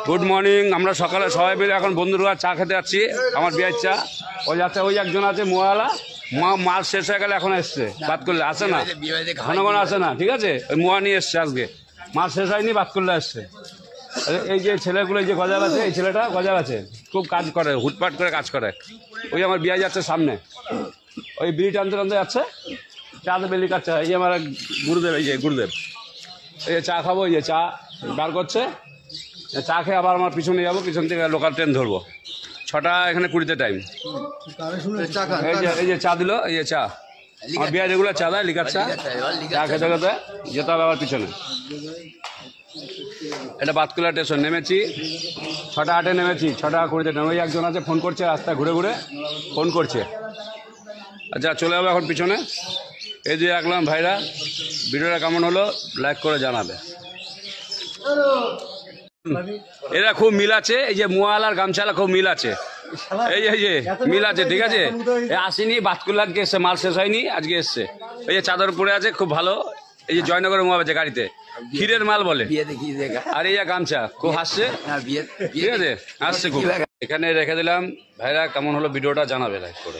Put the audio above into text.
Good morning. আমরা সকালে সবাই মিলে এখন বন্ধুরা চা খেতে যাচ্ছি। আমার বিয়ের চা ওই যাচ্ছে, ওই একজন আছে মোয়াওয়ালা, মাছ শেষ হয়ে গেলে এখন এসছে, বাদ করলে আসে না, ঘন ঘন আসে না, ঠিক আছে। ওই মোয়া নিয়ে এসছে, আজকে মাছ শেষ হয়নি, বাদ করলে আসছে। এই যে ছেলেগুলো, এই যে গজাল আছে, এই ছেলেটা গজাল আছে, খুব কাজ করে, হুটপাট করে কাজ করে। ওই আমার বিয়ে যাচ্ছে সামনে, ওই বিড়ি টানতে টানতে যাচ্ছে, চা তো বেলি কাটছে। এই যে আমার গুরুদেব, এই যে গুরুদেব, এই যে চা খাবো, এই যে চা বার করছে, চা খেয়ে আবার আমার পিছনে যাবো, পিছন থেকে লোকাল ট্রেন ধরবো। 6টা এখানে 20-তে টাইম। এই যে চা দিল, এই যে চা আমার বিয়ে রেগুলার চা দেয়, লিকার চা। চা খেতে খেতে যেতে হবে আবার পিছনে। এটা বাতকুলা স্টেশন, নেমেছি 6টা 8-এ নেমেছি, 6টা 20-তে ট্রেন। ওই একজন আছে ফোন করছে, রাস্তায় ঘুরে ঘুরে ফোন করছে। আচ্ছা, চলে যাবো এখন পিছনে। এই যে রাখলাম ভাইরা, ভিডিওটা কেমন হলো লাইক করে জানাবে। এরা খুব মিল আছে, এই যে মোয়াল আর গামছালা খুব মিল আছে, এই যে মিল আছে, ঠিক আছে। আসেনি বাতকুল্লা এসছে, মাল শেষ হয়নি, আজকে এসছে। এই যে চাদর পরে আছে, খুব ভালো। এই যে জয়নগরের মোয়া আছে গাড়িতে, ক্ষীরের মাল বলে। আর এই যে গামছা, খুব হাসছে, ঠিক আছে, হাসছে খুব। এখানে রেখে দিলাম ভাইরা, কেমন হলো ভিডিওটা জানাবে লাইক করে।